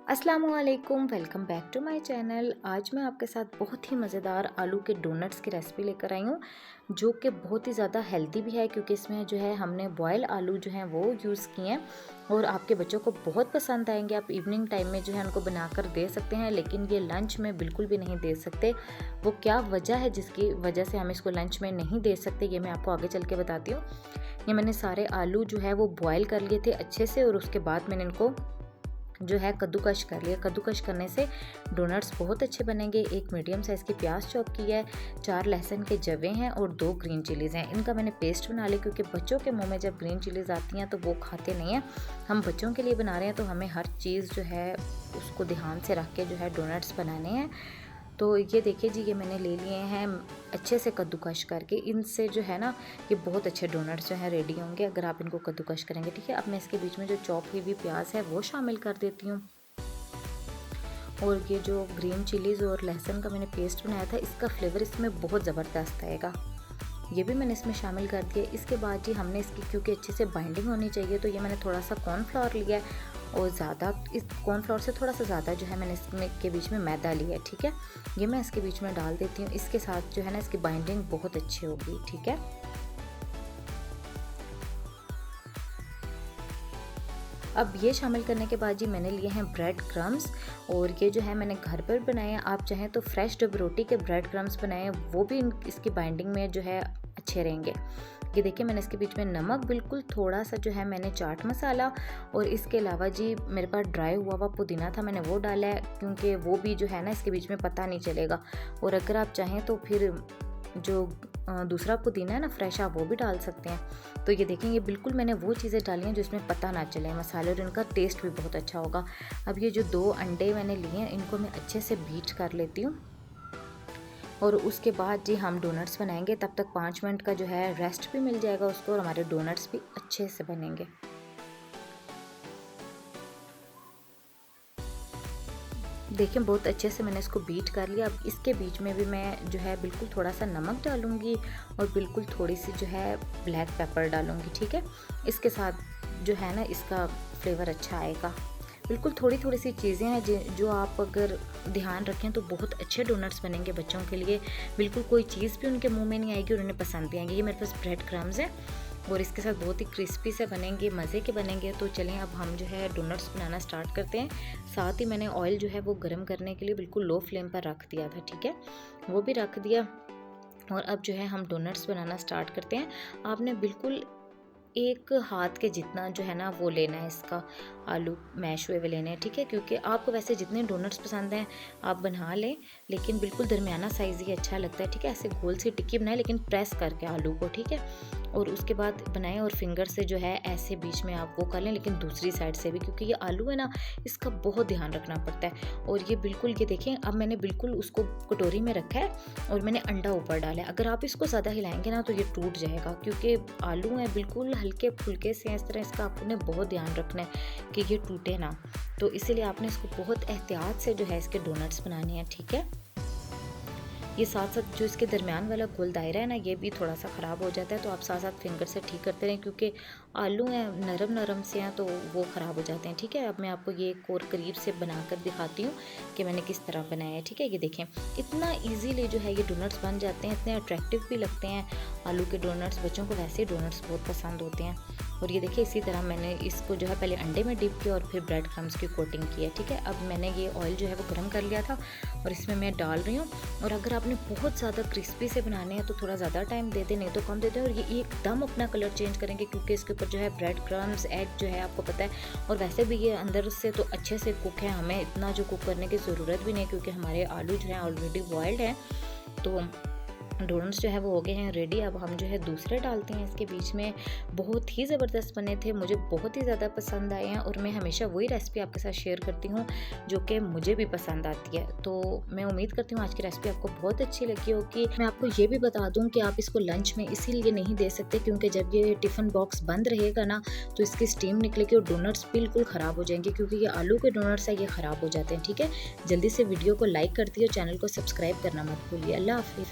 अस्सलामुअलैकुम, welcome back to my channel. आज मैं आपके साथ बहुत ही मज़ेदार आलू के डोनट्स की रेसिपी लेकर आई हूँ, जो कि बहुत ही ज़्यादा हेल्दी भी है क्योंकि इसमें जो है हमने बॉयल आलू जो हैं वो यूज़ किए हैं और आपके बच्चों को बहुत पसंद आएंगे। आप इवनिंग टाइम में जो है उनको बनाकर दे सकते हैं, लेकिन ये लंच में बिल्कुल भी नहीं दे सकते। वो क्या वजह है जिसकी वजह से हम इसको लंच में नहीं दे सकते, ये मैं आपको आगे चल के बताती हूँ। ये मैंने सारे आलू जो है वो बॉयल कर लिए थे अच्छे से और उसके बाद मैंने इनको जो है कद्दूकश कर लिया। कद्दूकश करने से डोनट्स बहुत अच्छे बनेंगे। एक मीडियम साइज़ की प्याज चॉप की है, 4 लहसुन के जवे हैं और 2 ग्रीन चिलीज़ हैं। इनका मैंने पेस्ट बना लिया क्योंकि बच्चों के मुंह में जब ग्रीन चिलीज़ आती हैं तो वो खाते नहीं हैं। हम बच्चों के लिए बना रहे हैं तो हमें हर चीज़ जो है उसको ध्यान से रख के जो है डोनट्स बनाने हैं। तो ये देखिए जी, ये मैंने ले लिए हैं अच्छे से कद्दूकश करके। इनसे जो है ना ये बहुत अच्छे डोनट्स जो हैं रेडी होंगे अगर आप इनको कद्दूकश करेंगे। ठीक है, अब मैं इसके बीच में जो चॉप हुई हुई प्याज है वो शामिल कर देती हूँ और ये जो ग्रीन चिलीज़ और लहसुन का मैंने पेस्ट बनाया था इसका फ्लेवर इसमें बहुत ज़बरदस्त आएगा। ये भी मैंने इसमें शामिल कर दिया। इसके बाद जी हमने इसकी क्योंकि अच्छे से बाइंडिंग होनी चाहिए तो ये मैंने थोड़ा सा कॉर्नफ्लावर लिया है और ज़्यादा इस कॉर्नफ्लावर से थोड़ा सा ज़्यादा जो है मैंने इसमें के बीच में मैदा लिया है। ठीक है, ये मैं इसके बीच में डाल देती हूँ। इसके साथ जो है ना इसकी बाइंडिंग बहुत अच्छी होगी। ठीक है, अब ये शामिल करने के बाद जी मैंने लिए हैं ब्रेड क्रम्स और ये जो है मैंने घर पर बनाए हैं। आप चाहें तो फ्रेश डब रोटी के ब्रेड क्रम्स बनाएं, वो भी इसकी बाइंडिंग में जो है अच्छे रहेंगे। ये देखिए मैंने इसके बीच में नमक, बिल्कुल थोड़ा सा जो है मैंने चाट मसाला और इसके अलावा जी मेरे पास ड्राई हुआ पुदीना था, मैंने वो डाला है क्योंकि वो भी जो है ना इसके बीच में पता नहीं चलेगा। और अगर आप चाहें तो फिर जो दूसरा पुदीना है ना फ्रेश, आप वो भी डाल सकते हैं। तो ये देखें ये बिल्कुल मैंने वो चीज़ें डाली हैं जो इसमें पता ना चले मसाले, और इनका टेस्ट भी बहुत अच्छा होगा। अब ये जो 2 अंडे मैंने लिए हैं इनको मैं अच्छे से बीट कर लेती हूँ और उसके बाद जी हम डोनट्स बनाएंगे। तब तक 5 मिनट का जो है रेस्ट भी मिल जाएगा उसको और हमारे डोनट्स भी अच्छे से बनेंगे। देखिए बहुत अच्छे से मैंने इसको बीट कर लिया। अब इसके बीच में भी मैं जो है बिल्कुल थोड़ा सा नमक डालूंगी और बिल्कुल थोड़ी सी जो है ब्लैक पेपर डालूंगी। ठीक है, इसके साथ जो है ना इसका फ्लेवर अच्छा आएगा। बिल्कुल थोड़ी थोड़ी सी चीज़ें हैं जो आप अगर ध्यान रखें तो बहुत अच्छे डोनट्स बनेंगे बच्चों के लिए। बिल्कुल कोई चीज़ भी उनके मुंह में नहीं आएगी और उन्हें पसंद भी आएंगे। ये मेरे पास ब्रेड क्रम्स है और इसके साथ बहुत ही क्रिस्पी से बनेंगे, मज़े के बनेंगे। तो चलें अब हम जो है डोनट्स बनाना स्टार्ट करते हैं। साथ ही मैंने ऑयल जो है वो गर्म करने के लिए बिल्कुल लो फ्लेम पर रख दिया था। ठीक है, वो भी रख दिया और अब जो है हम डोनट्स बनाना स्टार्ट करते हैं। आपने बिल्कुल एक हाथ के जितना जो है ना वो लेना है, इसका आलू मैश हुए लेने हैं। ठीक है, क्योंकि आपको वैसे जितने डोनट्स पसंद हैं आप बना लें, लेकिन बिल्कुल दरमियाना साइज़ ही अच्छा लगता है। ठीक है, ऐसे गोल सी टिक्की बनाए लेकिन प्रेस करके आलू को। ठीक है, और उसके बाद बनाएं और फिंगर से जो है ऐसे बीच में आप वो कर लें, लेकिन दूसरी साइड से भी, क्योंकि ये आलू है ना इसका बहुत ध्यान रखना पड़ता है। और ये बिल्कुल ये देखें अब मैंने बिल्कुल उसको कटोरी में रखा है और मैंने अंडा ऊपर डाला है। अगर आप इसको ज़्यादा हिलाएंगे ना तो ये टूट जाएगा, क्योंकि आलू है बिल्कुल हल्के फुल्के से इस तरह, इसका आपने बहुत ध्यान रखना है कि ये टूटे ना। तो इसीलिए आपने इसको बहुत एहतियात से जो है इसके डोनट्स बनाने हैं। ठीक है, ये साथ साथ जो इसके दरमियान वाला गोल दायरा है ना ये भी थोड़ा सा ख़राब हो जाता है, तो आप साथ साथ फिंगर से ठीक करते रहें क्योंकि आलू हैं नरम नरम से हैं तो वो ख़राब हो जाते हैं। ठीक है, अब मैं आपको ये एक और करीब से बनाकर दिखाती हूँ कि मैंने किस तरह बनाया है। ठीक है, ये देखें इतना ईजीली जो है ये डोनट्स बन जाते हैं, इतने अट्रैक्टिव भी लगते हैं आलू के डोनट्स। बच्चों को वैसे ही डोनट्स बहुत पसंद होते हैं। और ये देखिए इसी तरह मैंने इसको जो है पहले अंडे में डिप किया और फिर ब्रेड क्रम्स की कोटिंग की है। ठीक है, अब मैंने ये ऑयल जो है वो गर्म कर लिया था और इसमें मैं डाल रही हूँ। और अगर आपने बहुत ज़्यादा क्रिस्पी से बनाने हैं तो थोड़ा ज़्यादा टाइम दे दें, नहीं तो कम दे दें। और ये एकदम अपना कलर चेंज करेंगे क्योंकि इसके ऊपर जो है ब्रेड क्रम्स, एग जो है आपको पता है, और वैसे भी ये अंदर से तो अच्छे से कुक है, हमें इतना जो कुक करने की ज़रूरत भी नहीं क्योंकि हमारे आलू जो है ऑलरेडी बॉयल्ड हैं। तो डोनट्स जो है वो हो गए हैं रेडी। अब हम जो है दूसरे डालते हैं इसके बीच में। बहुत ही ज़बरदस्त बने थे, मुझे बहुत ही ज़्यादा पसंद आए हैं और मैं हमेशा वही रेसिपी आपके साथ शेयर करती हूँ जो कि मुझे भी पसंद आती है। तो मैं उम्मीद करती हूँ आज की रेसिपी आपको बहुत अच्छी लगी होगी। मैं आपको ये भी बता दूँ कि आप इसको लंच में इसीलिए नहीं दे सकते क्योंकि जब ये टिफ़िन बॉक्स बंद रहेगा ना तो इसकी स्टीम निकलेगी और डोनट्स बिल्कुल ख़राब हो जाएंगे, क्योंकि ये आलू के डोनट्स है ये ख़राब हो जाते हैं। ठीक है, जल्दी से वीडियो को लाइक कर दिए, चैनल को सब्सक्राइब करना मत भूलिए। अल्लाह हाफिज़।